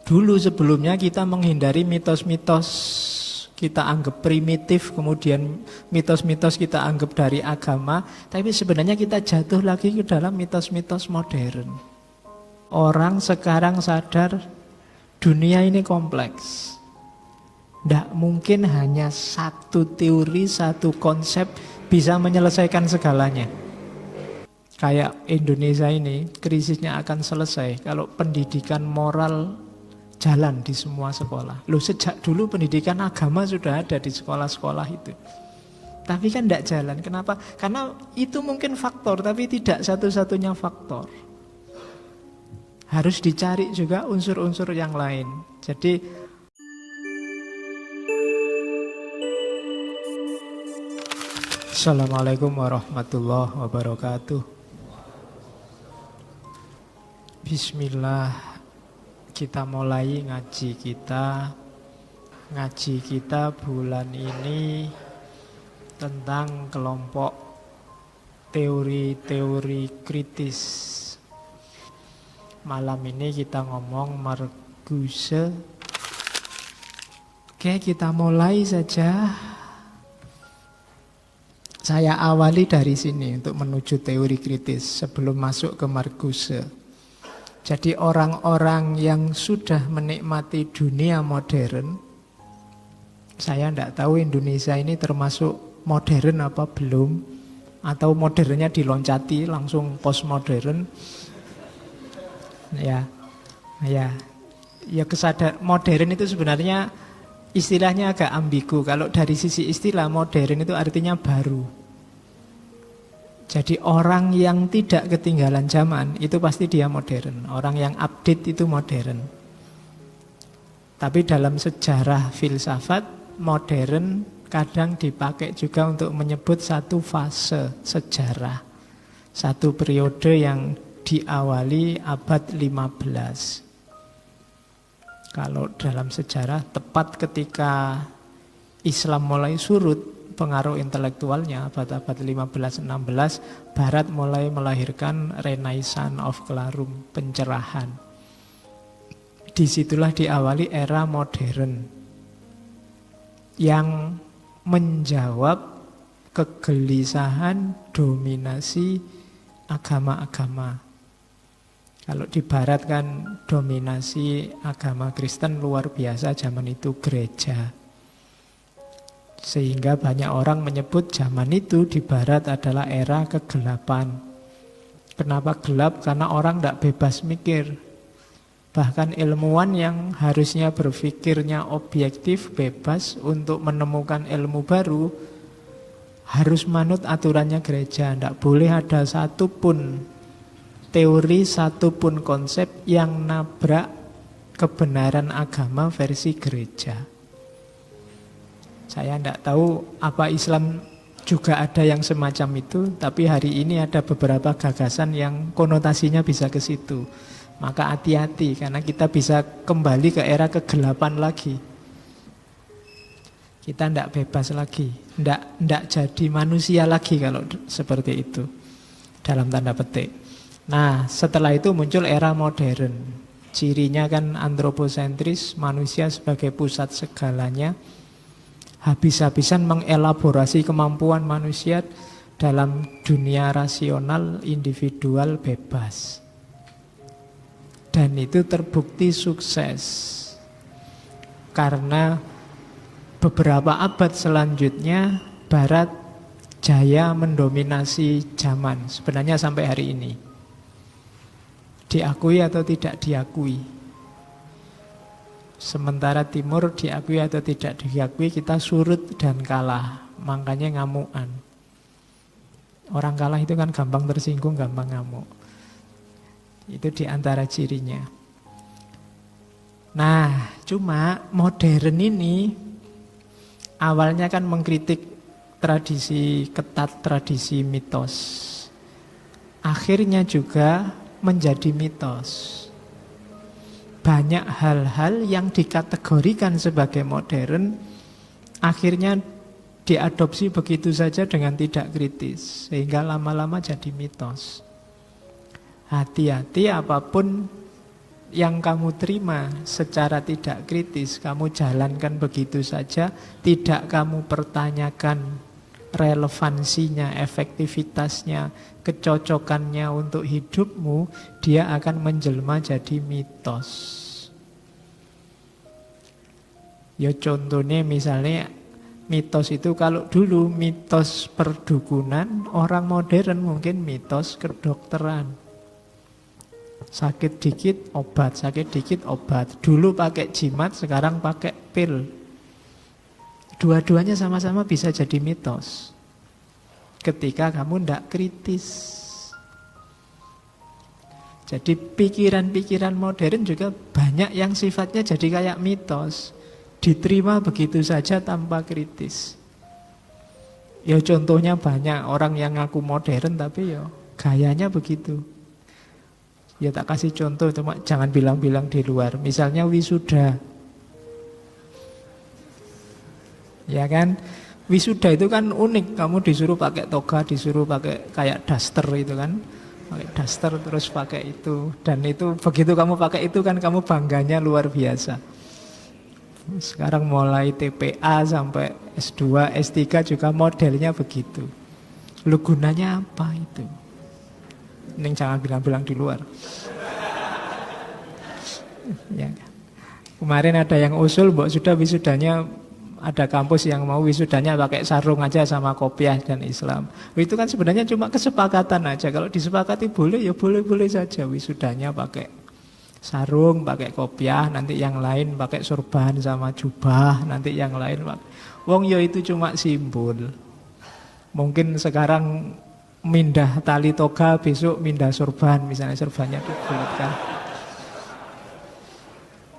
Dulu sebelumnya kita menghindari mitos-mitos kita anggap primitif, kemudian mitos-mitos kita anggap dari agama, tapi sebenarnya kita jatuh lagi ke dalam mitos-mitos modern. Orang sekarang sadar dunia ini kompleks. Tidak mungkin hanya satu teori, satu konsep bisa menyelesaikan segalanya. Kayak Indonesia ini, krisisnya akan selesai kalau pendidikan moral jalan di semua sekolah. Loh, sejak dulu pendidikan agama sudah ada di sekolah-sekolah itu. Tapi kan tidak jalan. Kenapa? Karena itu mungkin faktor, tapi tidak satu-satunya faktor. Harus dicari juga unsur-unsur yang lain. Jadi Assalamualaikum warahmatullahi wabarakatuh. Bismillah. Kita mulai ngaji kita bulan ini tentang kelompok teori-teori kritis. Malam ini kita ngomong Marcuse. Oke, kita mulai saja. Saya awali dari sini untuk menuju teori kritis sebelum masuk ke Marcuse. Jadi orang-orang yang sudah menikmati dunia modern, saya tidak tahu Indonesia ini termasuk modern apa belum, atau modernnya diloncati langsung postmodern. Ya, kesadar modern itu sebenarnya istilahnya agak ambigu. Kalau dari sisi istilah modern itu artinya baru. Jadi orang yang tidak ketinggalan zaman itu pasti dia modern. Orang yang update itu modern. Tapi dalam sejarah filsafat, modern kadang dipakai juga untuk menyebut satu fase sejarah. Satu periode yang diawali abad 15. Kalau dalam sejarah, tepat ketika Islam mulai surut pengaruh intelektualnya, abad-abad 15-16, Barat mulai melahirkan Renaissance of Clarum, pencerahan. Disitulah diawali era modern yang menjawab kegelisahan dominasi agama-agama. Kalau di Barat kan dominasi agama Kristen luar biasa zaman itu, gereja. Sehingga banyak orang menyebut zaman itu di Barat adalah era kegelapan. Kenapa gelap? Karena orang tidak bebas mikir. Bahkan ilmuwan yang harusnya berpikirnya objektif, bebas untuk menemukan ilmu baru, harus manut aturannya gereja. Tidak boleh ada satupun teori, satupun konsep yang nabrak kebenaran agama versi gereja. Saya tidak tahu apa Islam juga ada yang semacam itu, tapi hari ini ada beberapa gagasan yang konotasinya bisa ke situ. Maka hati-hati, karena kita bisa kembali ke era kegelapan lagi. Kita tidak bebas lagi, tidak jadi manusia lagi kalau seperti itu, dalam tanda petik. Nah, setelah itu muncul era modern. Cirinya kan antroposentris, manusia sebagai pusat segalanya. Habis-habisan mengelaborasi kemampuan manusia dalam dunia rasional, individual, bebas. Dan itu terbukti sukses. Karena beberapa abad selanjutnya Barat jaya mendominasi zaman. Sebenarnya sampai hari ini. Diakui atau tidak diakui. Sementara Timur diakui atau tidak diakui, kita surut dan kalah. Makanya ngamukan. Orang kalah itu kan gampang tersinggung, gampang ngamuk. Itu diantara cirinya. Nah, cuma modern ini awalnya kan mengkritik tradisi ketat, tradisi mitos. Akhirnya juga menjadi mitos. Banyak hal-hal yang dikategorikan sebagai modern akhirnya diadopsi begitu saja dengan tidak kritis, sehingga lama-lama jadi mitos. Hati-hati apapun yang kamu terima secara tidak kritis, kamu jalankan begitu saja, tidak kamu pertanyakan relevansinya, efektivitasnya, kecocokannya untuk hidupmu, dia akan menjelma jadi mitos. Ya contohnya misalnya mitos itu kalau dulu mitos perdukunan, orang modern mungkin mitos kedokteran. Sakit dikit obat, sakit dikit obat. Dulu pakai jimat, sekarang pakai pil. Dua-duanya sama-sama bisa jadi mitos ketika kamu tidak kritis. Jadi pikiran-pikiran modern juga banyak yang sifatnya jadi kayak mitos, diterima begitu saja tanpa kritis. Ya contohnya banyak orang yang ngaku modern tapi ya gayanya begitu. Ya tak kasih contoh, cuma jangan bilang-bilang di luar. Misalnya wisuda. Ya kan, wisuda itu kan unik. Kamu disuruh pakai toga, disuruh pakai kayak daster itu kan, pakai daster terus pakai itu. Dan itu begitu kamu pakai itu kan kamu bangganya luar biasa. Sekarang mulai TPA sampai S2, S3 juga modelnya begitu. Lu gunanya apa itu? Ini jangan bilang-bilang di luar. Ya. Kemarin ada yang usul, mbok sudah wisudanya, ada kampus yang mau wisudanya pakai sarung aja sama kopiah dan Islam. Itu kan sebenarnya cuma kesepakatan aja. Kalau disepakati boleh, ya boleh-boleh saja wisudanya pakai sarung, pakai kopiah, nanti yang lain pakai sorban sama jubah, nanti yang lain pakai. Wong ya itu cuma simbol. Mungkin sekarang mindah tali toga, besok mindah sorban, misalnya sorbannya dibulatkan.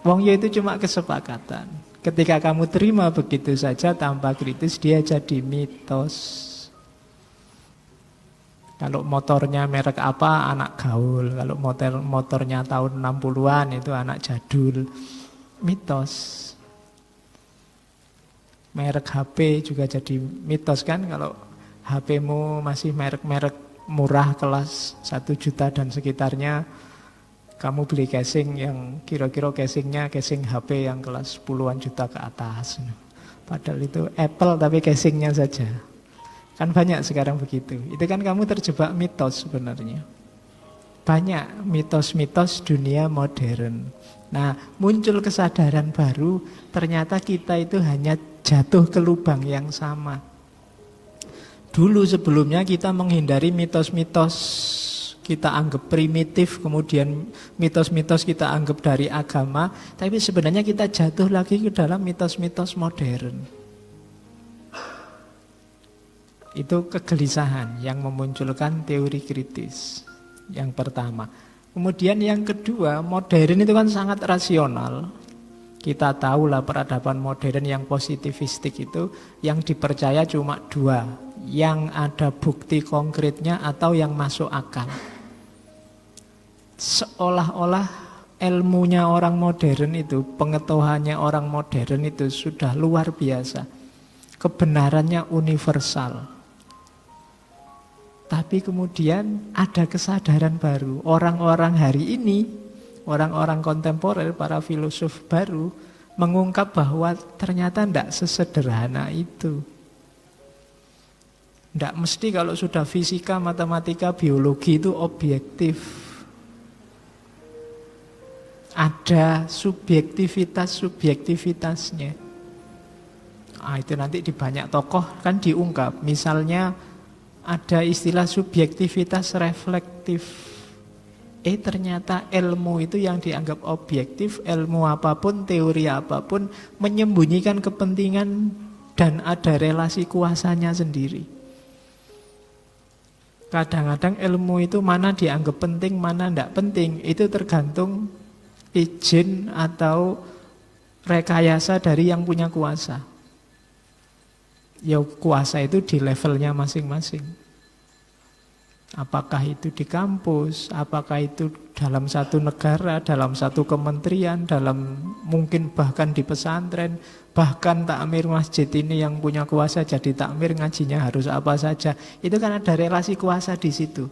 Wong ya itu cuma kesepakatan. Ketika kamu terima begitu saja tanpa kritis, dia jadi mitos. Kalau motornya merek apa, anak gaul. Kalau motornya tahun 60-an itu anak jadul. Mitos. Merek HP juga jadi mitos kan. Kalau HP-mu masih merek-merek murah kelas 1 juta dan sekitarnya, kamu beli casing yang kira-kira casingnya casing HP yang kelas puluhan juta ke atas. Padahal itu Apple tapi casingnya saja. Kan banyak sekarang begitu. Itu kan kamu terjebak mitos sebenarnya. Banyak mitos-mitos dunia modern. Nah, muncul kesadaran baru, ternyata kita itu hanya jatuh ke lubang yang sama. Dulu sebelumnya kita menghindari mitos-mitos kita anggap primitif, kemudian mitos-mitos kita anggap dari agama, tapi sebenarnya kita jatuh lagi ke dalam mitos-mitos modern. Itu kegelisahan yang memunculkan teori kritis. Yang pertama. Kemudian yang kedua, modern itu kan sangat rasional. Kita tahulah peradaban modern yang positivistik itu yang dipercaya cuma dua, yang ada bukti konkretnya atau yang masuk akal. Seolah-olah ilmunya orang modern itu, pengetahuannya orang modern itu sudah luar biasa. Kebenarannya universal. Tapi kemudian ada kesadaran baru. Orang-orang hari ini, orang-orang kontemporer, para filosof baru mengungkap bahwa ternyata tidak sesederhana itu. Tidak mesti kalau sudah fisika, matematika, biologi itu objektif. Ada subjektivitas-subjektivitasnya. Itu nanti di banyak tokoh kan diungkap. Misalnya ada istilah subjektivitas reflektif. Ternyata ilmu itu yang dianggap objektif, ilmu apapun, teori apapun, menyembunyikan kepentingan dan ada relasi kuasanya sendiri. Kadang-kadang ilmu itu mana dianggap penting, mana tidak penting, itu tergantung izin atau rekayasa dari yang punya kuasa. Ya kuasa itu di levelnya masing-masing. Apakah itu di kampus, apakah itu dalam satu negara, dalam satu kementerian, dalam mungkin bahkan di pesantren, bahkan takmir masjid ini yang punya kuasa jadi takmir, ngajinya harus apa saja. Itu kan ada relasi kuasa di situ.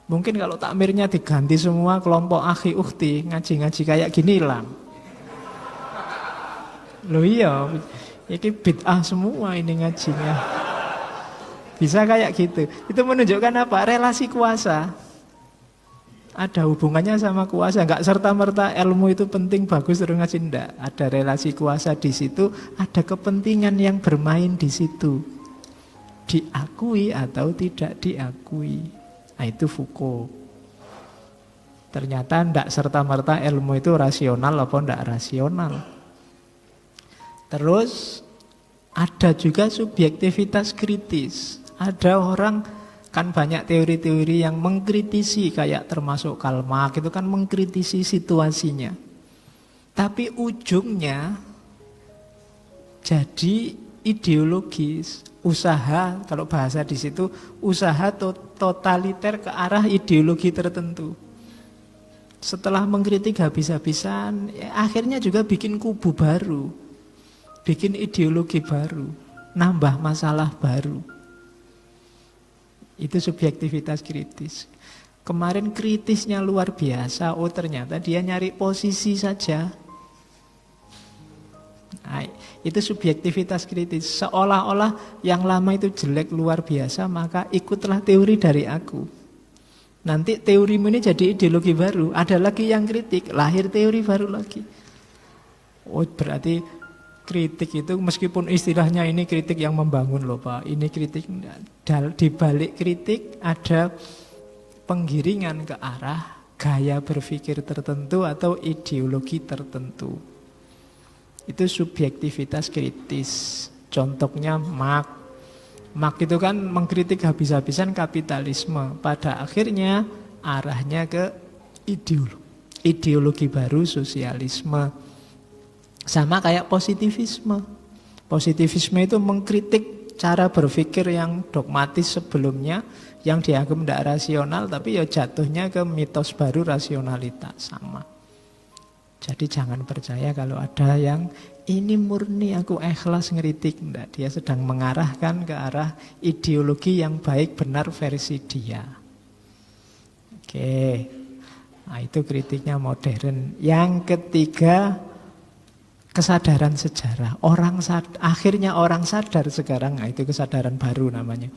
Mungkin kalau takmirnya diganti semua, kelompok akhi ukhti ngaji-ngaji kayak gini hilang. Loh iya, ini bid'ah semua ini ngajinya. Bisa kayak gitu. Itu menunjukkan apa? Relasi kuasa. Ada hubungannya sama kuasa. Enggak serta-merta ilmu itu penting, bagus, terus ngaji. Enggak. Ada relasi kuasa di situ. Ada kepentingan yang bermain di situ. Diakui atau tidak diakui. Nah itu Foucault. Ternyata enggak serta-merta ilmu itu rasional apa enggak rasional. Terus ada juga subjektivitas kritis. Ada orang, kan banyak teori-teori yang mengkritisi, kayak termasuk Karl Marx itu kan mengkritisi situasinya. Tapi ujungnya jadi ideologis, usaha, kalau bahasa di situ usaha totaliter ke arah ideologi tertentu. Setelah mengkritik habis-habisan, akhirnya juga bikin kubu baru, bikin ideologi baru, nambah masalah baru. Itu subjektivitas kritis. Kemarin kritisnya luar biasa. Oh ternyata dia nyari posisi saja. Nah, itu subjektivitas kritis. Seolah-olah yang lama itu jelek luar biasa, maka ikutlah teori dari aku. Nanti teorimu ini jadi ideologi baru. Ada lagi yang kritik, lahir teori baru lagi. Oh berarti kritik itu meskipun istilahnya ini kritik yang membangun loh Pak. Ini kritik, di balik kritik ada penggiringan ke arah gaya berpikir tertentu atau ideologi tertentu. Itu subjektivitas kritis. Contohnya Marx. Marx itu kan mengkritik habis-habisan kapitalisme. Pada akhirnya arahnya ke ideologi baru sosialisme. Sama kayak positivisme. Positivisme itu mengkritik cara berpikir yang dogmatis sebelumnya, yang dianggap tidak rasional, tapi ya jatuhnya ke mitos baru rasionalitas. Sama. Jadi jangan percaya kalau ada yang ini murni aku ikhlas ngeritik. Enggak, dia sedang mengarahkan ke arah ideologi yang baik benar versi dia. Oke. Nah itu kritiknya modern. Yang ketiga, kesadaran sejarah. Akhirnya orang sadar sekarang, nah itu kesadaran baru namanya,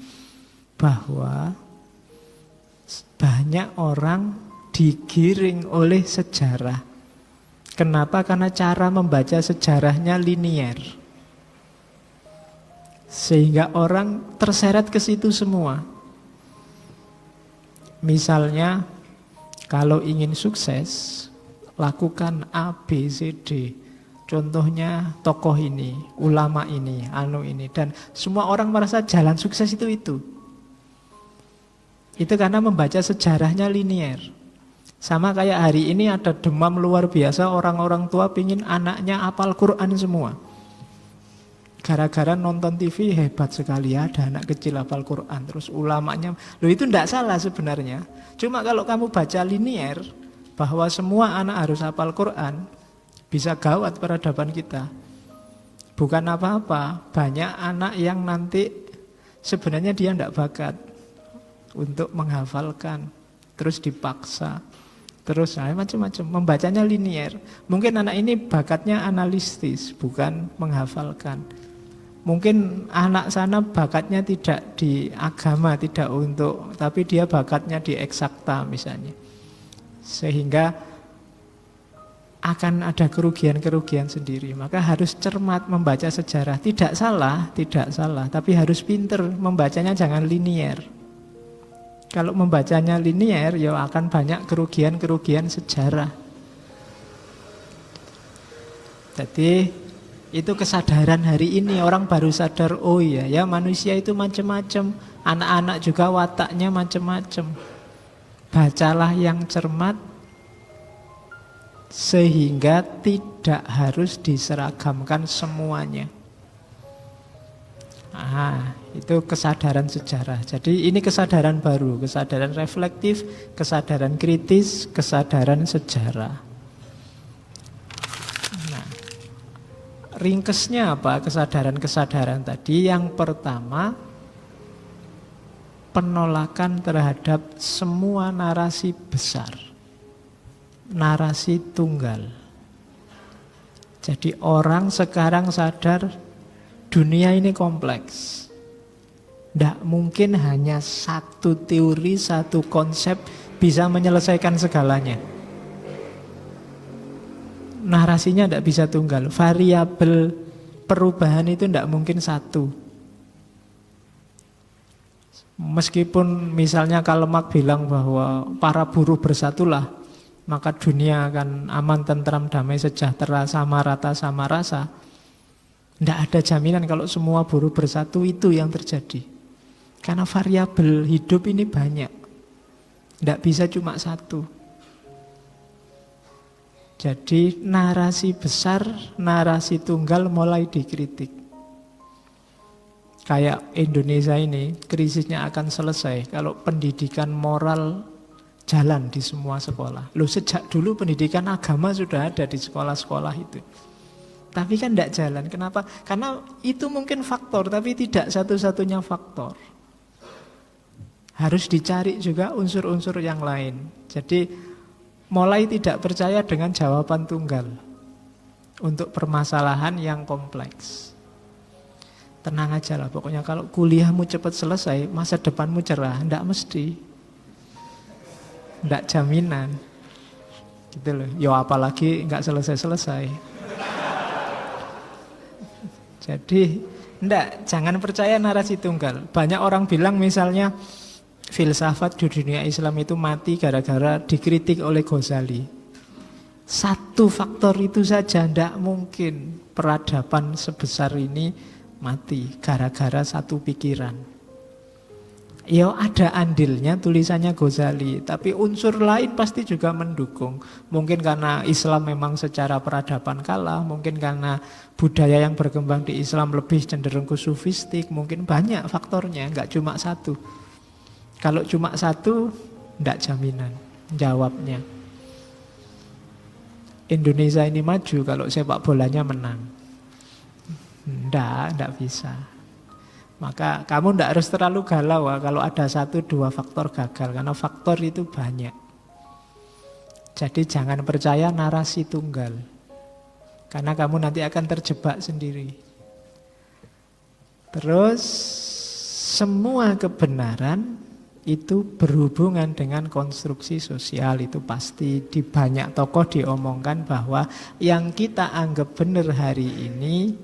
bahwa banyak orang digiring oleh sejarah. Kenapa? Karena cara membaca sejarahnya linier, sehingga orang terseret ke situ semua. Misalnya, kalau ingin sukses, lakukan A, B, C, D. Contohnya tokoh ini, ulama ini, ini. Dan semua orang merasa jalan sukses itu. Itu karena membaca sejarahnya linier. Sama kayak hari ini ada demam luar biasa, orang-orang tua pingin anaknya hafal Quran semua. Gara-gara nonton TV hebat sekali ya, ada anak kecil hafal Quran. Terus ulamanya, loh itu tidak salah sebenarnya. Cuma kalau kamu baca linier, bahwa semua anak harus hafal Quran, bisa gawat peradaban kita. Bukan apa-apa, banyak anak yang nanti sebenarnya dia tidak bakat untuk menghafalkan, terus dipaksa, terus macam-macam. Membacanya linier. Mungkin anak ini bakatnya analistis, bukan menghafalkan. Mungkin anak sana bakatnya tidak di agama, tidak untuk, tapi dia bakatnya di eksakta misalnya. Sehingga akan ada kerugian-kerugian sendiri. Maka harus cermat membaca sejarah. Tidak salah, tapi harus pinter membacanya, jangan linier. Kalau membacanya linier, ya akan banyak kerugian-kerugian sejarah. Jadi itu kesadaran hari ini, orang baru sadar, oh iya ya manusia itu macam-macam, anak-anak juga wataknya macam-macam. Bacalah yang cermat sehingga tidak harus diseragamkan semuanya. Itu kesadaran sejarah. Jadi ini kesadaran baru, kesadaran reflektif, kesadaran kritis, kesadaran sejarah. Ringkesnya apa kesadaran-kesadaran tadi? Yang pertama, penolakan terhadap semua narasi besar, narasi tunggal. Jadi orang sekarang sadar dunia ini kompleks. Tidak mungkin hanya satu teori, satu konsep bisa menyelesaikan segalanya. Narasinya tidak bisa tunggal. Variabel perubahan itu tidak mungkin satu. Meskipun misalnya Karl Marx bilang bahwa para buruh bersatulah, maka dunia akan aman, tentram, damai, sejahtera, sama rata, sama rasa. Tidak ada jaminan kalau semua buruh bersatu itu yang terjadi. Karena variabel hidup ini banyak. Tidak bisa cuma satu. Jadi narasi besar, narasi tunggal mulai dikritik. Kayak Indonesia ini, krisisnya akan selesai kalau pendidikan moral jalan di semua sekolah. Loh, sejak dulu pendidikan agama sudah ada di sekolah-sekolah itu. Tapi kan tidak jalan. Kenapa? Karena itu mungkin faktor, tapi tidak satu-satunya faktor. Harus dicari juga unsur-unsur yang lain. Jadi mulai tidak percaya dengan jawaban tunggal untuk permasalahan yang kompleks. Tenang aja lah, pokoknya kalau kuliahmu cepat selesai, masa depanmu cerah. Tidak mesti. Tidak jaminan. Gitu loh. Ya apalagi nggak selesai-selesai. Jadi jangan percaya narasi tunggal. Banyak orang bilang misalnya filsafat di dunia Islam itu mati gara-gara dikritik oleh Ghazali. Satu faktor itu saja tidak mungkin peradaban sebesar ini mati gara-gara satu pikiran. Ya ada andilnya tulisannya Ghazali, tapi unsur lain pasti juga mendukung. Mungkin karena Islam memang secara peradaban kalah, mungkin karena budaya yang berkembang di Islam lebih cenderung ke sufistik, mungkin banyak faktornya, nggak cuma satu. Kalau cuma satu, nggak jaminan jawabnya. Indonesia ini maju kalau sepak bolanya menang. Nggak bisa. Maka kamu tidak harus terlalu galau kalau ada satu dua faktor gagal, karena faktor itu banyak. Jadi jangan percaya narasi tunggal, karena kamu nanti akan terjebak sendiri. Terus semua kebenaran itu berhubungan dengan konstruksi sosial, itu pasti. Di banyak tokoh diomongkan bahwa yang kita anggap benar hari ini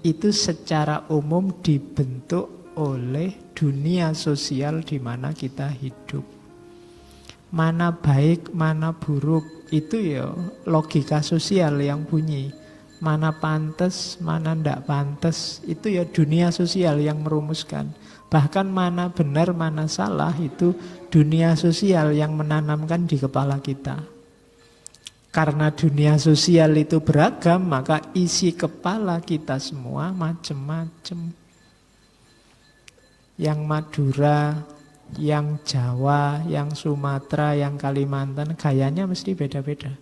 itu secara umum dibentuk oleh dunia sosial di mana kita hidup. Mana baik, mana buruk, itu ya logika sosial yang bunyi. Mana pantas, mana ndak pantas, itu ya dunia sosial yang merumuskan. Bahkan mana benar, mana salah, itu dunia sosial yang menanamkan di kepala kita. Karena dunia sosial itu beragam, maka isi kepala kita semua macam-macam. Yang Madura, yang Jawa, yang Sumatera, yang Kalimantan, gayanya mesti beda-beda.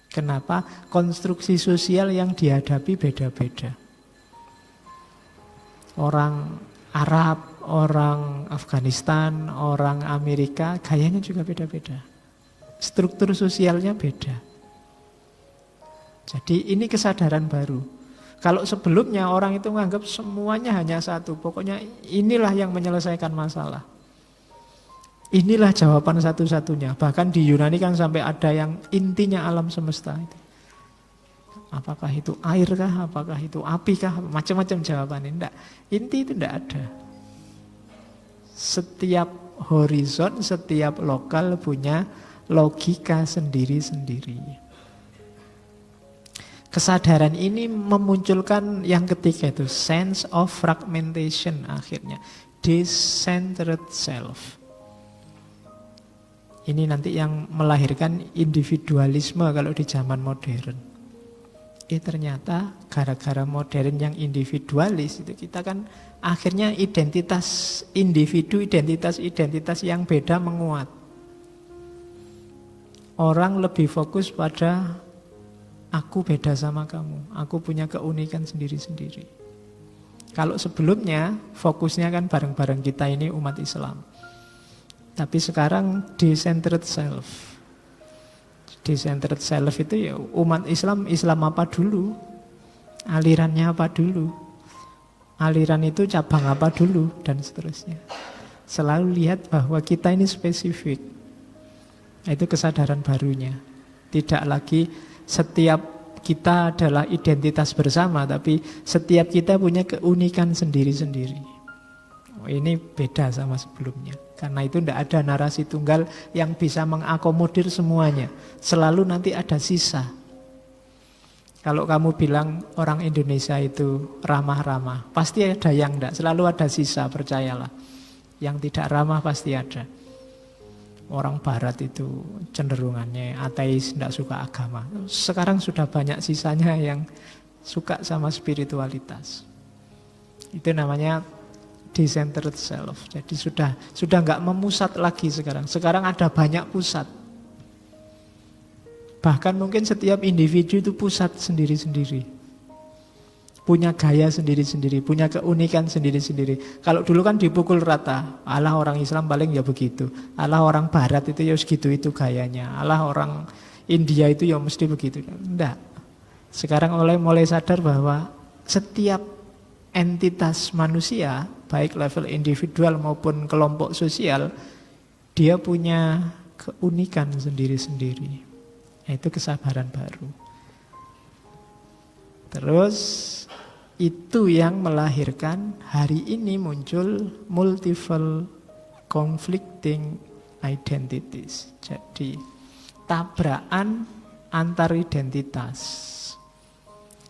Kenapa? Konstruksi sosial yang dihadapi beda-beda. Orang Arab, orang Afghanistan, orang Amerika, gayanya juga beda-beda. Struktur sosialnya beda. Jadi ini kesadaran baru. Kalau sebelumnya orang itu menganggap semuanya hanya satu, pokoknya inilah yang menyelesaikan masalah. Inilah jawaban satu-satunya. Bahkan di Yunani kan sampai ada yang intinya alam semesta itu. Apakah itu air kah? Apakah itu api kah? Macam-macam jawabannya. Tidak. Inti itu tidak ada. Setiap horizon, setiap lokal punya logika sendiri-sendiri. Kesadaran ini memunculkan yang ketiga itu, sense of fragmentation akhirnya. Decentered self. Ini nanti yang melahirkan individualisme kalau di zaman modern. Ternyata gara-gara modern yang individualis itu kita kan akhirnya identitas individu, identitas yang beda menguat. Orang lebih fokus pada aku beda sama kamu, aku punya keunikan sendiri-sendiri. Kalau sebelumnya fokusnya kan bareng-bareng kita ini umat Islam. Tapi sekarang decentered self. Decentered self itu ya umat Islam, Islam apa dulu? Alirannya apa dulu? Aliran itu cabang apa dulu? Dan seterusnya. Selalu lihat bahwa kita ini spesifik. Itu kesadaran barunya. Tidak lagi setiap kita adalah identitas bersama, tapi setiap kita punya keunikan sendiri-sendiri. Ini beda sama sebelumnya. Karena itu tidak ada narasi tunggal yang bisa mengakomodir semuanya. Selalu nanti ada sisa. Kalau kamu bilang orang Indonesia itu ramah-ramah, pasti ada yang tidak. Selalu ada sisa, percayalah. Yang tidak ramah pasti ada. Orang Barat itu cenderungannya ateis, tidak suka agama. Sekarang sudah banyak sisanya yang suka sama spiritualitas. Itu namanya decentered self. Jadi sudah nggak memusat lagi sekarang. Sekarang ada banyak pusat. Bahkan mungkin setiap individu itu pusat sendiri-sendiri. Punya gaya sendiri-sendiri, punya keunikan sendiri-sendiri. Kalau dulu kan dipukul rata, alah orang Islam paling ya begitu, alah orang Barat itu ya segitu itu gayanya, alah orang India itu ya mesti begitu. Enggak. Sekarang mulai sadar bahwa setiap entitas manusia, baik level individual maupun kelompok sosial, dia punya keunikan sendiri-sendiri. Itu kesabaran baru. Terus itu yang melahirkan hari ini muncul multiple conflicting identities. Jadi tabrakan antar identitas.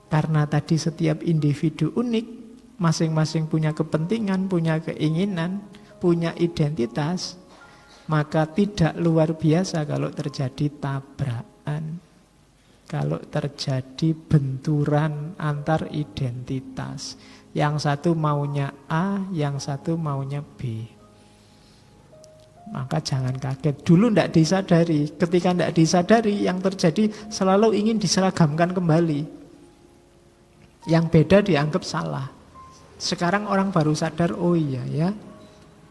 Karena tadi setiap individu unik, masing-masing punya kepentingan, punya keinginan, punya identitas, maka tidak luar biasa kalau terjadi tabrakan. Kalau terjadi benturan antar identitas. Yang satu maunya A, yang satu maunya B. Maka jangan kaget. Dulu tidak disadari. Ketika tidak disadari, yang terjadi selalu ingin diseragamkan kembali. Yang beda dianggap salah. Sekarang orang baru sadar, oh iya ya,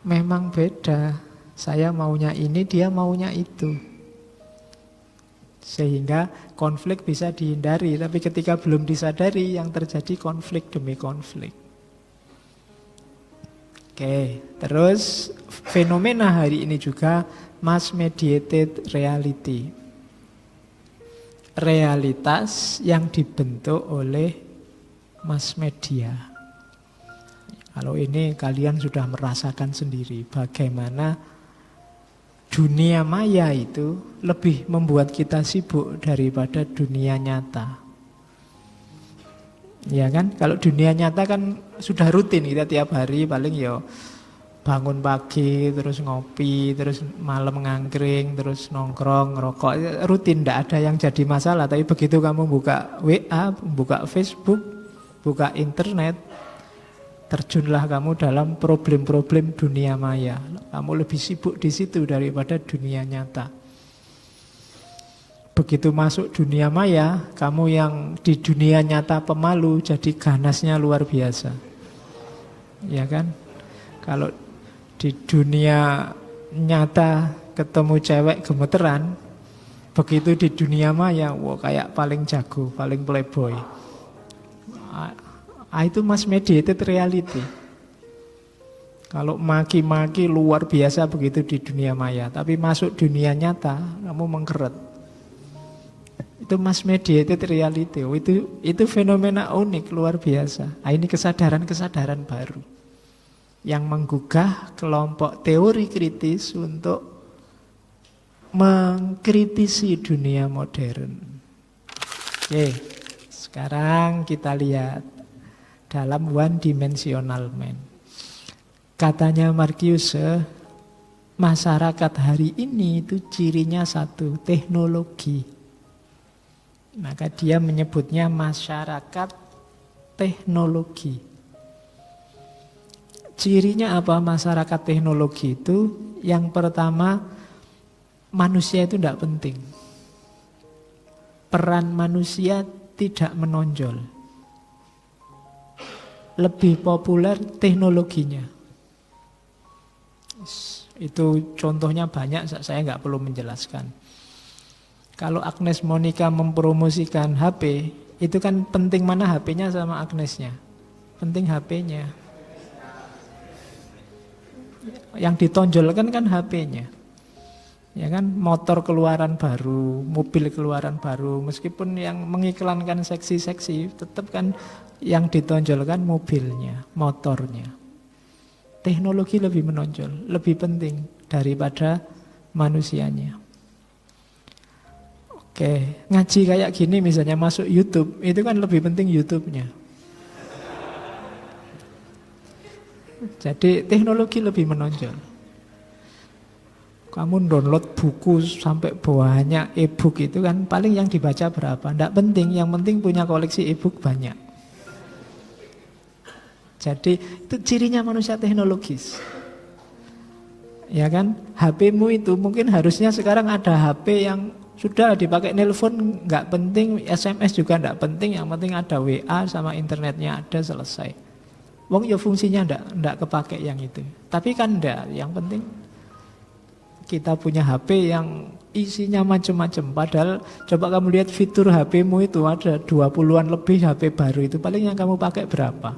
memang beda. Saya maunya ini, dia maunya itu. Sehingga konflik bisa dihindari. Tapi ketika belum disadari, yang terjadi konflik demi konflik. Oke, terus fenomena hari ini juga mass mediated reality. Realitas yang dibentuk oleh mass media. Kalau ini kalian sudah merasakan sendiri bagaimana dunia maya itu lebih membuat kita sibuk daripada dunia nyata. Ya kan? Kalau dunia nyata kan sudah rutin, kita tiap hari paling ya bangun pagi, terus ngopi, terus malam ngangkring, terus nongkrong, ngerokok. Rutin, tidak ada yang jadi masalah. Tapi begitu kamu buka WA, buka Facebook, buka internet, terjunlah kamu dalam problem-problem dunia maya. Kamu lebih sibuk di situ daripada dunia nyata. Begitu masuk dunia maya, kamu yang di dunia nyata pemalu, jadi ganasnya luar biasa. Ya kan? Kalau di dunia nyata ketemu cewek gemeteran, begitu di dunia maya, wah kayak paling jago, paling playboy. Itu mass mediated reality. Kalau maki-maki luar biasa begitu di dunia maya, tapi masuk dunia nyata kamu mengkeret. Itu mass mediated reality. Itu fenomena unik luar biasa. Ini kesadaran-kesadaran baru yang menggugah kelompok teori kritis untuk mengkritisi dunia modern. Oke, sekarang kita lihat dalam one dimensional man. Katanya Marcuse, masyarakat hari ini itu cirinya satu, teknologi. Maka dia menyebutnya masyarakat teknologi. Cirinya apa masyarakat teknologi itu? Yang pertama, manusia itu tidak penting. Peran manusia tidak menonjol. lebih populer teknologinya. Itu contohnya banyak, saya nggak perlu menjelaskan. Kalau Agnes Monica mempromosikan HP, itu kan penting mana HP-nya sama Agnesnya? Penting HP-nya. Yang ditonjolkan kan HP-nya. Ya kan, motor keluaran baru, mobil keluaran baru, meskipun yang mengiklankan seksi-seksi, tetap kan yang ditonjolkan mobilnya, motornya. Teknologi lebih menonjol, lebih penting daripada manusianya. Oke, ngaji kayak gini misalnya masuk YouTube, itu kan lebih penting YouTube-nya. Jadi teknologi lebih menonjol. Kamu download buku sampai banyak e-book itu kan paling yang dibaca berapa? Tidak penting, yang penting punya koleksi e-book banyak. Jadi itu cirinya manusia teknologis. Ya kan? HP-mu itu mungkin harusnya sekarang ada HP yang sudah dipakai nelpon, nggak penting, SMS juga nggak penting, yang penting ada WA sama internetnya ada, selesai. Wong ya fungsinya nggak kepake yang itu. Tapi kan enggak, yang penting kita punya HP yang isinya macam-macam. Padahal coba kamu lihat fitur HP-mu itu ada 20-an lebih HP baru itu. Paling yang kamu pakai berapa?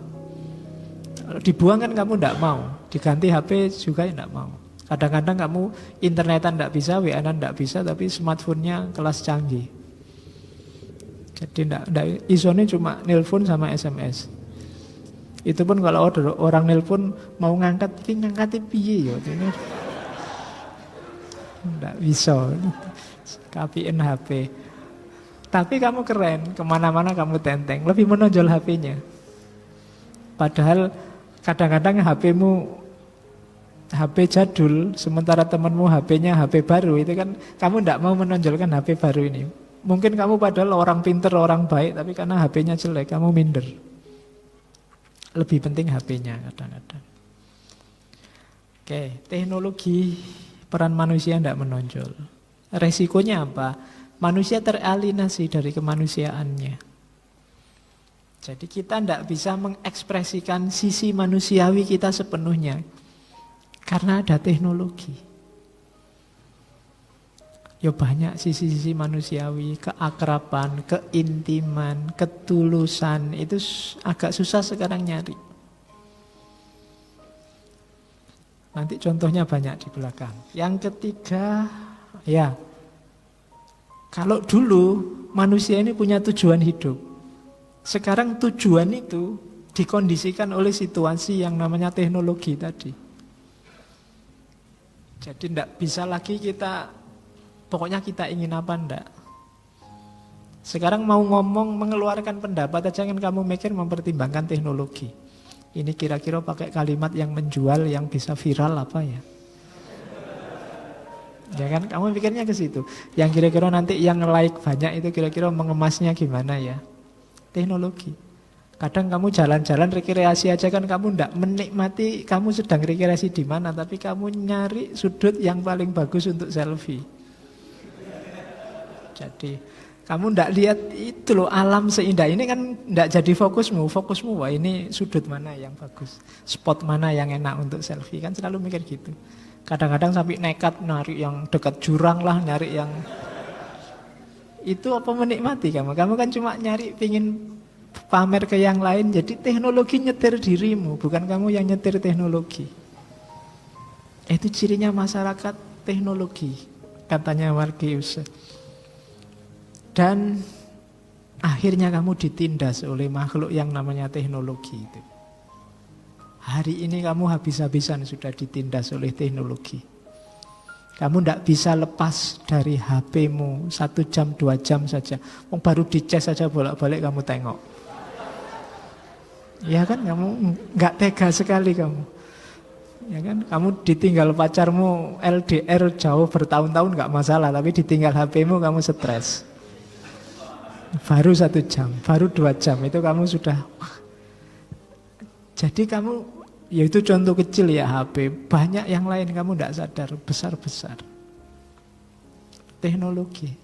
Kalau dibuang kan kamu tidak mau. Diganti HP juga tidak mau. Kadang-kadang kamu internetan tidak bisa, WA-an tidak bisa, tapi smartphone-nya kelas canggih. Jadi isone cuma nelpon sama SMS. Itu pun kalau orang nelpon mau ngangkat, ini ngangkatnya piye ya? Tidak bisa, KPN HP. Tapi kamu keren, kemana-mana kamu tenteng, lebih menonjol HP-nya. Padahal kadang-kadang HP-mu HP jadul, sementara temanmu HP-nya HP baru, itu kan kamu tidak mau menonjolkan HP baru ini. Mungkin kamu padahal orang pinter, orang baik, tapi karena HP-nya jelek, kamu minder. Lebih penting HP-nya kadang-kadang. Oke, teknologi, peran manusia tidak menonjol. Resikonya apa? Manusia teralienasi dari kemanusiaannya. Jadi kita tidak bisa mengekspresikan sisi manusiawi kita sepenuhnya karena ada teknologi. Ya banyak sisi-sisi manusiawi, keakraban, keintiman, ketulusan, itu agak susah sekarang nyari. Nanti contohnya banyak di belakang. Yang ketiga, ya, kalau dulu manusia ini punya tujuan hidup. Sekarang tujuan itu dikondisikan oleh situasi yang namanya teknologi tadi. Jadi tidak bisa lagi kita, pokoknya kita ingin apa enggak. Sekarang mau ngomong, mengeluarkan pendapat aja kan kamu mikir mempertimbangkan teknologi. Ini kira-kira pakai kalimat yang menjual, yang bisa viral apa ya? Ya kan, kamu pikirnya ke situ. Yang kira-kira nanti yang like banyak itu kira-kira mengemasnya gimana ya? Teknologi. Kadang kamu jalan-jalan rekreasi aja kan kamu ndak menikmati kamu sedang rekreasi di mana, tapi kamu nyari sudut yang paling bagus untuk selfie. Jadi kamu ndak lihat itu loh, alam seindah ini kan ndak jadi fokusmu. Fokusmu wah ini sudut mana yang bagus, spot mana yang enak untuk selfie, kan selalu mikir gitu. Kadang-kadang sampai nekat nyari yang dekat jurang lah, nyari yang itu apa menikmati kamu? Kamu kan cuma nyari pingin pamer ke yang lain. Jadi teknologi nyetir dirimu, bukan kamu yang nyetir teknologi. Itu cirinya masyarakat teknologi, katanya Markius. Dan akhirnya kamu ditindas oleh makhluk yang namanya teknologi itu. Hari ini kamu habis-habisan sudah ditindas oleh teknologi. Kamu tidak bisa lepas dari HP-mu 1 jam, 2 jam saja. Baru dicas saja bolak-balik kamu tengok. Ya kan, kamu nggak tega sekali kamu. Ya kan, kamu ditinggal pacarmu LDR jauh bertahun-tahun nggak masalah, tapi ditinggal HP-mu kamu stres. Baru 1 jam, baru 2 jam itu kamu sudah. Jadi kamu, ya itu contoh kecil ya HP. Banyak yang lain kamu tidak sadar, besar-besar. Teknologi.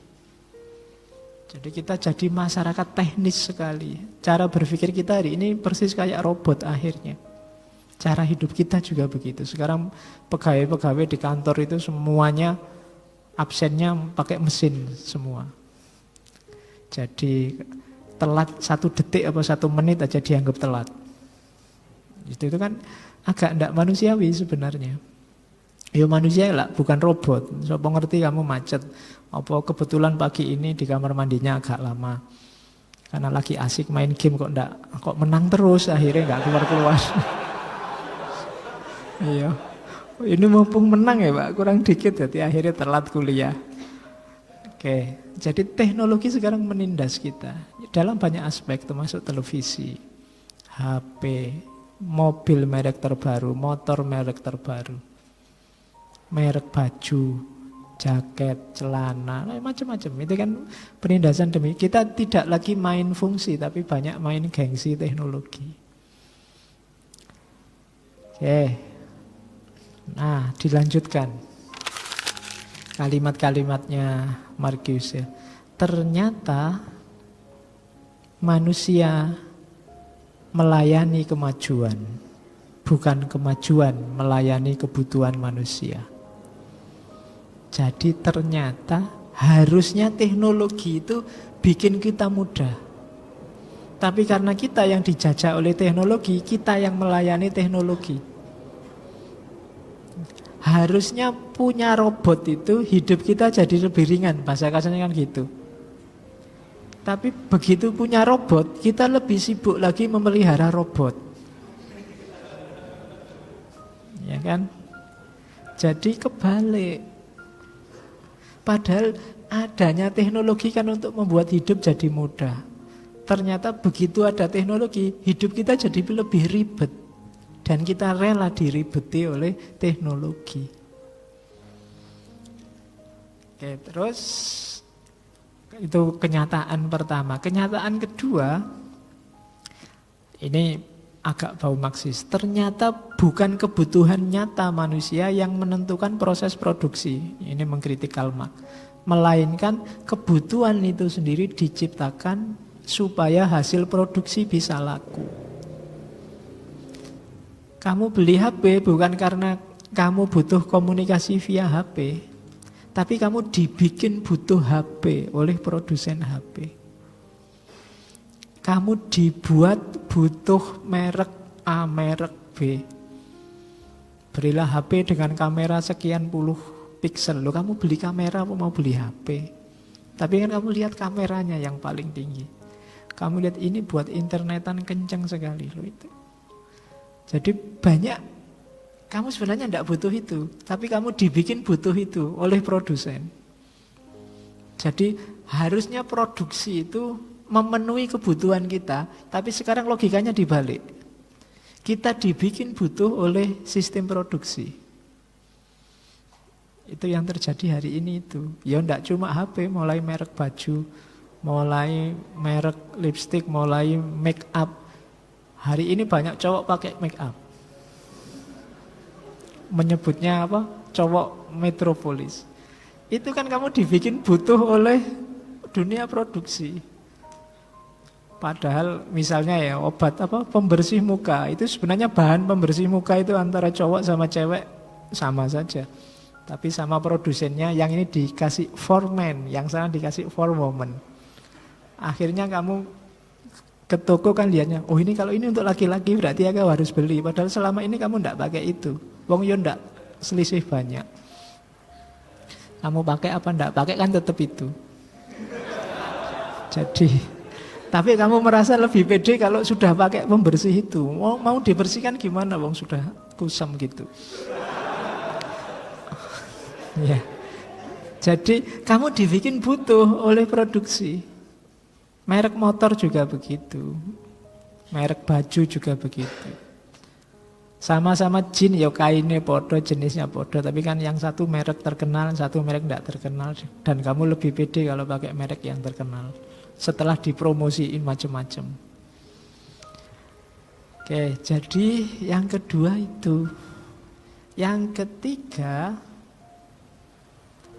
Jadi kita jadi masyarakat teknis sekali. Cara berpikir kita hari ini persis kayak robot akhirnya. Cara hidup kita juga begitu. Sekarang pegawai-pegawai di kantor itu semuanya absennya pakai mesin semua. Jadi telat 1 detik apa 1 menit aja dianggap telat. Itu kan agak tidak manusiawi sebenarnya. Ya manusia lah, bukan robot. Siapa ngerti kamu macet. Apa kebetulan pagi ini di kamar mandinya agak lama. Karena lagi asik main game kok menang terus akhirnya nggak keluar-keluar. Iya. Ini mumpung menang ya Pak, kurang dikit jadi akhirnya telat kuliah. Oke, jadi teknologi sekarang menindas kita dalam banyak aspek termasuk televisi, HP, mobil merek terbaru, motor merek terbaru, merek baju, jaket, celana, macam-macam. Itu kan penindasan demi kita tidak lagi main fungsi tapi banyak main gengsi teknologi. Oke. Nah, dilanjutkan kalimat-kalimatnya Marcuse. Ternyata manusia melayani kemajuan, bukan kemajuan melayani kebutuhan manusia. Jadi ternyata harusnya teknologi itu bikin kita mudah. Tapi karena kita yang dijajah oleh teknologi, kita yang melayani teknologi. Harusnya punya robot itu hidup kita jadi lebih ringan, bahasa kasarnya kan gitu. Tapi begitu punya robot, kita lebih sibuk lagi memelihara robot. Ya kan? Jadi kebalik. Padahal adanya teknologi kan untuk membuat hidup jadi mudah. Ternyata begitu ada teknologi, hidup kita jadi lebih ribet. Dan kita rela diribeti oleh teknologi. Oke, terus itu kenyataan pertama. Kenyataan kedua, ini agak bau Marxis. Ternyata bukan kebutuhan nyata manusia yang menentukan proses produksi. Ini mengkritik Karl Marx. Melainkan kebutuhan itu sendiri diciptakan supaya hasil produksi bisa laku. Kamu beli HP bukan karena kamu butuh komunikasi via HP, tapi kamu dibikin butuh HP oleh produsen HP. Kamu dibuat butuh merek A, merek B. Berilah HP dengan kamera sekian puluh piksel. Loh, kamu beli kamera apa mau beli HP? Tapi kan kamu lihat kameranya yang paling tinggi. Kamu lihat ini buat internetan kencang sekali loh itu. Jadi banyak, kamu sebenarnya tidak butuh itu, tapi kamu dibikin butuh itu oleh produsen. Jadi harusnya produksi itu memenuhi kebutuhan kita, tapi sekarang logikanya dibalik. Kita dibikin butuh oleh sistem produksi. Itu yang terjadi hari ini itu. Ya tidak cuma HP, mulai merek baju, mulai merek lipstik, mulai make up. Hari ini banyak cowok pakai make up. Menyebutnya apa? Cowok metropolis. Itu kan kamu dibikin butuh oleh dunia produksi. Padahal misalnya ya obat apa pembersih muka itu sebenarnya bahan pembersih muka itu antara cowok sama cewek sama saja. Tapi sama produsennya yang ini dikasih for men, yang sana dikasih for woman. Akhirnya kamu ke toko kan lihatnya, oh ini kalau ini untuk laki-laki berarti aku harus beli. Padahal selama ini kamu tidak pakai itu. Wong yo ndak selisih banyak. Kamu pakai apa ndak pakai kan tetap itu. Jadi, tapi kamu merasa lebih pede kalau sudah pakai pembersih itu. Mau dibersihkan gimana wong sudah kusam gitu. Ya. Jadi kamu dibikin butuh oleh produksi. Merek motor juga begitu. Merek baju juga begitu. Sama-sama jin ya kainnya podo, jenisnya podo, tapi kan yang satu merek terkenal, satu merek tidak terkenal, dan kamu lebih pede kalau pakai merek yang terkenal setelah dipromosiin macam-macam. Oke, jadi yang kedua itu. Yang ketiga,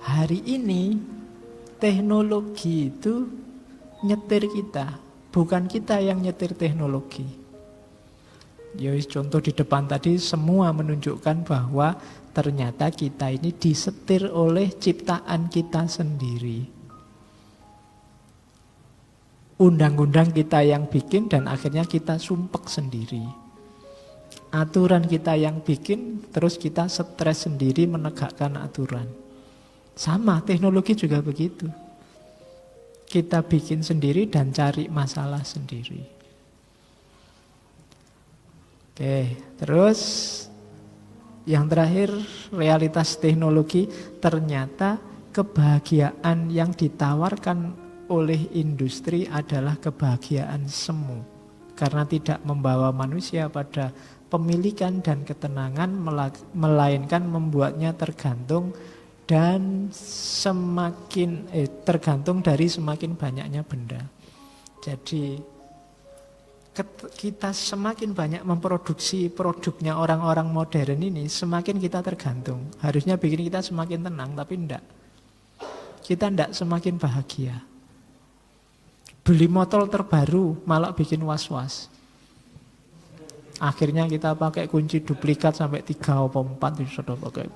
hari ini teknologi itu nyetir kita, bukan kita yang nyetir teknologi. Ya, contoh di depan tadi semua menunjukkan bahwa ternyata kita ini disetir oleh ciptaan kita sendiri. Undang-undang kita yang bikin dan akhirnya kita sumpek sendiri. Aturan kita yang bikin, terus kita stres sendiri menegakkan aturan. Sama, teknologi juga begitu. Kita bikin sendiri dan cari masalah sendiri. Oke, terus yang terakhir, realitas teknologi, ternyata kebahagiaan yang ditawarkan oleh industri adalah kebahagiaan semu. Karena tidak membawa manusia pada pemilikan dan ketenangan, melainkan membuatnya tergantung dan tergantung dari semakin banyaknya benda. Jadi kita semakin banyak memproduksi produknya orang-orang modern ini, semakin kita tergantung. Harusnya bikin kita semakin tenang, tapi enggak. Kita enggak semakin bahagia. Beli motor terbaru malah bikin was-was. Akhirnya kita pakai kunci duplikat sampai 3 atau 4 sudah pakai.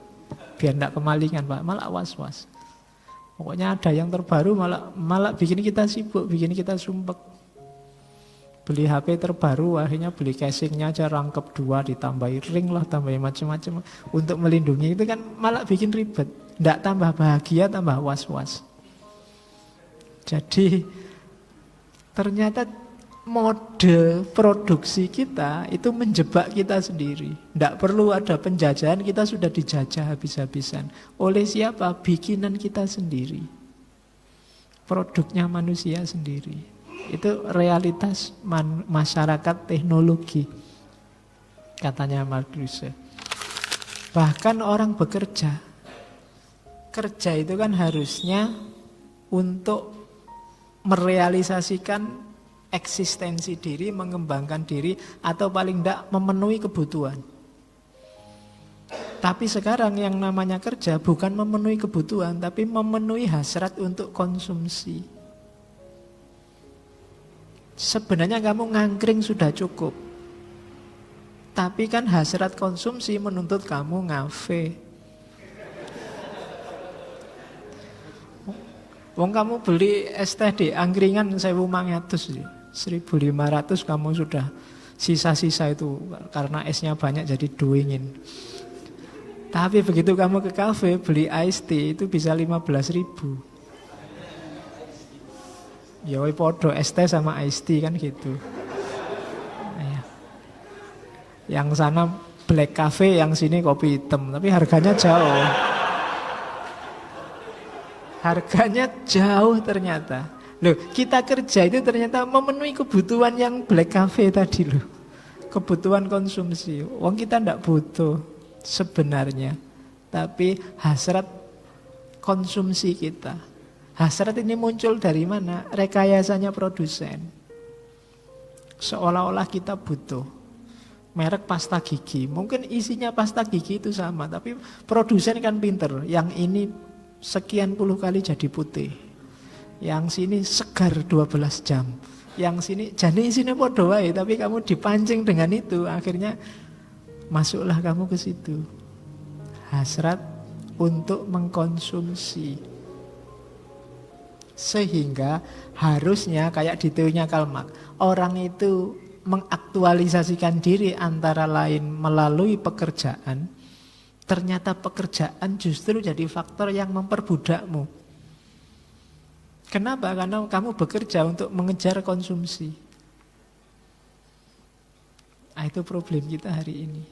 Biar enggak kemalingan, Pak. Malah was-was. Pokoknya ada yang terbaru malah bikin kita sibuk, bikin kita sumpek. Beli HP terbaru, akhirnya beli casingnya aja rangkep 2, ditambahi ring lah, tambahi macam-macam untuk melindungi. Itu kan malah bikin ribet. Enggak tambah bahagia, tambah was-was. Jadi ternyata mode produksi kita itu menjebak kita sendiri. Tidak perlu ada penjajahan, kita sudah dijajah habis-habisan. Oleh siapa? Bikinan kita sendiri. Produknya manusia sendiri. Itu realitas masyarakat teknologi, katanya Marcuse. Bahkan orang bekerja. Kerja itu kan harusnya untuk merealisasikan eksistensi diri, mengembangkan diri, atau paling tidak memenuhi kebutuhan. Tapi sekarang yang namanya kerja bukan memenuhi kebutuhan, tapi memenuhi hasrat untuk konsumsi. Sebenarnya kamu ngangkring sudah cukup, tapi kan hasrat konsumsi menuntut kamu ngafe. Wong kamu beli es teh di angkringan 1.500, 1.500 kamu sudah sisa-sisa itu karena esnya banyak jadi dingin. Tapi begitu kamu ke kafe beli ice tea itu bisa 15.000. Ya podo es teh sama ice tea kan gitu. Nah, yang sana black cafe, yang sini kopi hitam, tapi harganya jauh. Harganya jauh ternyata. Loh, kita kerja itu ternyata memenuhi kebutuhan yang black cafe tadi loh. Kebutuhan konsumsi. Wong kita ndak butuh sebenarnya. Tapi hasrat konsumsi kita. Hasrat ini muncul dari mana? Rekayasanya produsen. Seolah-olah kita butuh merek pasta gigi. Mungkin isinya pasta gigi itu sama, tapi produsen kan pinter. Yang ini sekian puluh kali jadi putih. Yang sini segar 12 jam. Yang sini jadi isinya podo wae, tapi kamu dipancing dengan itu, akhirnya masuklah kamu ke situ. Hasrat untuk mengkonsumsi. Sehingga harusnya kayak di teorinya Karl Marx, orang itu mengaktualisasikan diri antara lain melalui pekerjaan. Ternyata pekerjaan justru jadi faktor yang memperbudakmu. Kenapa? Karena kamu bekerja untuk mengejar konsumsi. Nah, itu problem kita hari ini.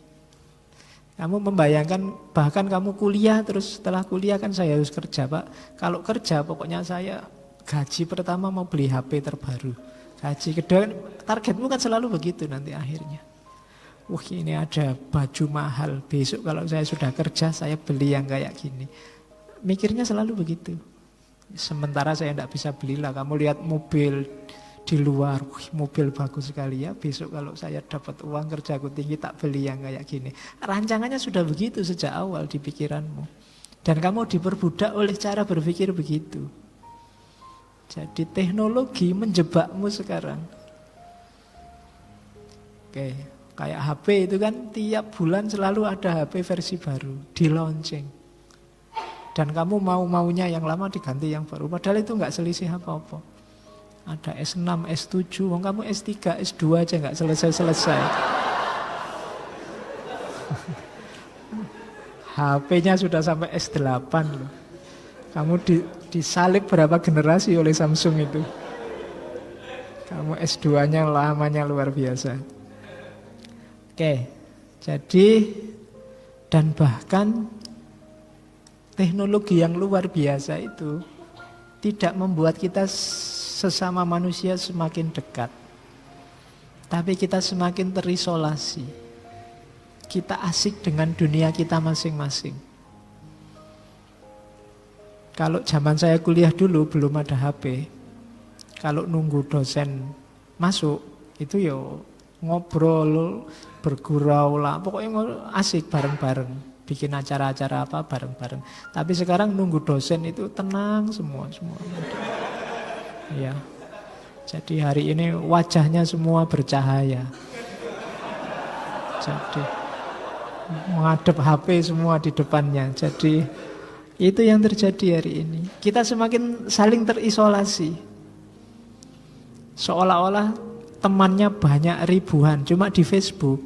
Kamu membayangkan, bahkan kamu kuliah, terus setelah kuliah kan saya harus kerja, Pak. Kalau kerja pokoknya saya gaji pertama mau beli HP terbaru. Gaji kedua, targetmu kan selalu begitu nanti akhirnya. Wah, ini ada baju mahal, besok kalau saya sudah kerja saya beli yang kayak gini. Mikirnya selalu begitu. Sementara saya tidak bisa belilah. Kamu lihat mobil di luar, mobil bagus sekali ya. Besok kalau saya dapat uang, kerjaku tinggi, tak beli yang kayak gini. Rancangannya sudah begitu sejak awal di pikiranmu. Dan kamu diperbudak oleh cara berpikir begitu. Jadi teknologi menjebakmu sekarang. Oke, kayak HP itu kan tiap bulan selalu ada HP versi baru, di launching. Dan kamu mau-maunya yang lama diganti yang baru. Padahal itu nggak selisih apa-apa. Ada S6, S7, wong kamu S3, S2 aja nggak selesai-selesai. HP-nya sudah sampai S8 loh. Kamu disalib berapa generasi oleh Samsung itu. Kamu S2-nya lamanya luar biasa. Oke, jadi dan bahkan teknologi yang luar biasa itu tidak membuat kita sesama manusia semakin dekat. Tapi kita semakin terisolasi. Kita asik dengan dunia kita masing-masing. Kalau zaman saya kuliah dulu belum ada HP. Kalau nunggu dosen masuk itu yo ngobrol, bergurau lah, pokoknya asik bareng-bareng, bikin acara-acara apa bareng-bareng. Tapi sekarang nunggu dosen itu tenang semua. Ya. Jadi hari ini wajahnya semua bercahaya. Jadi menghadap HP semua di depannya. Jadi itu yang terjadi hari ini. Kita semakin saling terisolasi. Seolah-olah temannya banyak ribuan, cuma di Facebook.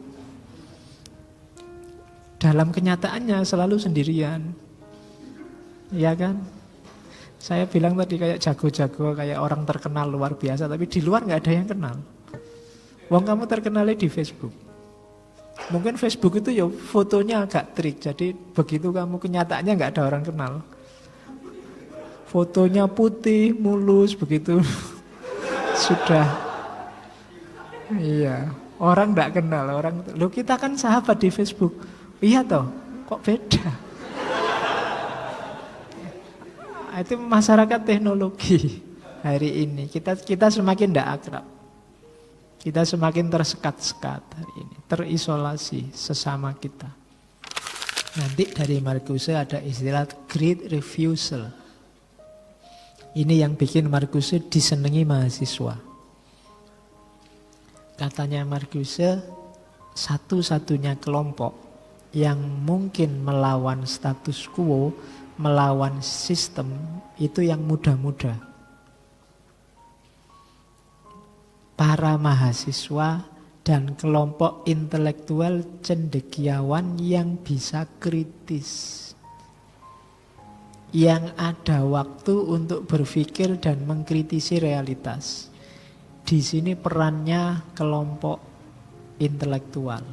Dalam kenyataannya selalu sendirian. Iya kan? Saya bilang tadi kayak jago-jago, kayak orang terkenal luar biasa, tapi di luar nggak ada yang kenal. Wong kamu terkenalnya di Facebook. Mungkin Facebook itu ya fotonya agak trik, jadi begitu kamu kenyataannya nggak ada orang kenal. Fotonya putih, mulus, begitu sudah. Iya, orang nggak kenal, Loh kita kan sahabat di Facebook. Iya toh, kok beda? Itu masyarakat teknologi hari ini. Kita semakin tidak akrab. Kita semakin tersekat-sekat hari ini, terisolasi sesama kita. Nanti dari Marcuse ada istilah great refusal. Ini yang bikin Marcuse disenangi mahasiswa. Katanya Marcuse, satu-satunya kelompok yang mungkin melawan status quo, melawan sistem, itu yang muda-muda. Para mahasiswa dan kelompok intelektual cendekiawan yang bisa kritis, yang ada waktu untuk berpikir dan mengkritisi realitas. Di sini perannya kelompok intelektual.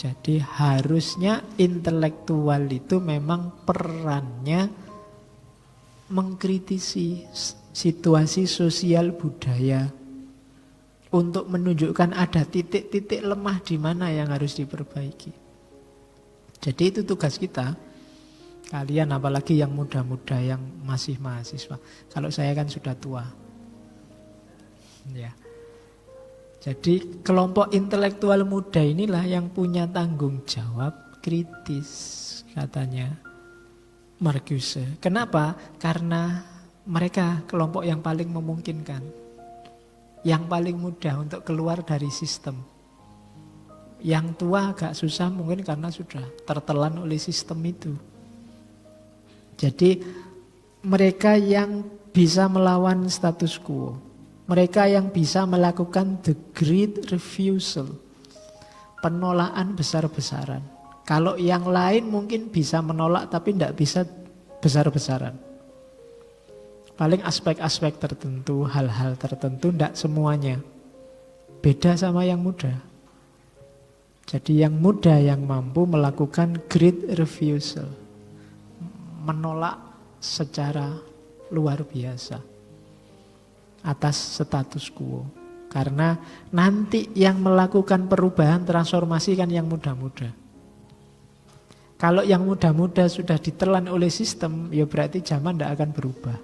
Jadi harusnya intelektual itu memang perannya mengkritisi situasi sosial budaya untuk menunjukkan ada titik-titik lemah di mana yang harus diperbaiki. Jadi itu tugas kita. Kalian apalagi yang muda-muda, yang masih mahasiswa. Kalau saya kan sudah tua. Ya. Jadi kelompok intelektual muda inilah yang punya tanggung jawab kritis, katanya Marcuse. Kenapa? Karena mereka kelompok yang paling memungkinkan, yang paling mudah untuk keluar dari sistem. Yang tua agak susah mungkin karena sudah tertelan oleh sistem itu. Jadi mereka yang bisa melawan status quo, mereka yang bisa melakukan the great refusal, penolakan besar-besaran. Kalau yang lain mungkin bisa menolak tapi tidak bisa besar-besaran. Paling aspek-aspek tertentu, hal-hal tertentu, tidak semuanya. Beda sama yang muda. Jadi yang muda yang mampu melakukan great refusal, menolak secara luar biasa atas status quo. Karena nanti yang melakukan perubahan transformasi kan yang muda-muda. Kalau yang muda-muda sudah ditelan oleh sistem, ya berarti zaman tidak akan berubah.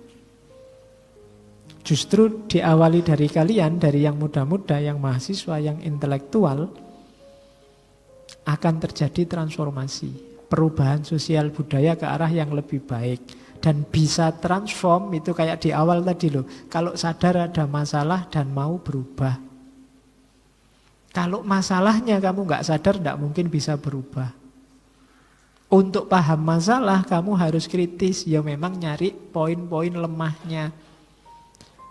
Justru diawali dari kalian, dari yang muda-muda, yang mahasiswa, yang intelektual, akan terjadi transformasi, perubahan sosial budaya ke arah yang lebih baik. dan bisa transform, itu kayak di awal tadi loh. Kalau sadar ada masalah dan mau berubah. Kalau masalahnya kamu nggak sadar, nggak mungkin bisa berubah. Untuk paham masalah, kamu harus kritis. Ya memang nyari poin-poin lemahnya.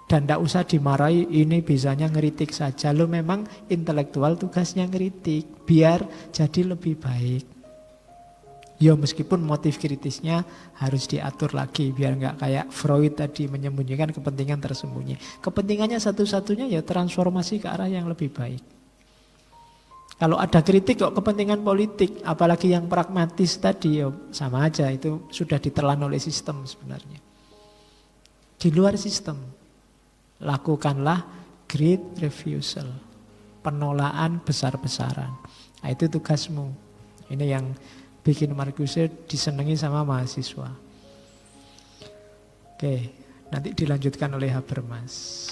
Dan tidak usah dimarahi, ini bisanya ngeritik saja. Lo memang intelektual tugasnya ngeritik, biar jadi lebih baik. Ya meskipun motif kritisnya harus diatur lagi, biar nggak kayak Freud tadi menyembunyikan kepentingan tersembunyi. Kepentingannya satu-satunya ya transformasi ke arah yang lebih baik. Kalau ada kritik kok kepentingan politik, apalagi yang pragmatis tadi, ya sama aja, itu sudah ditelan oleh sistem sebenarnya. Di luar sistem, lakukanlah great refusal, penolakan besar-besaran. Nah, itu tugasmu. Ini yang bikin Marcuse disenangi sama mahasiswa. Oke, nanti dilanjutkan oleh Habermas.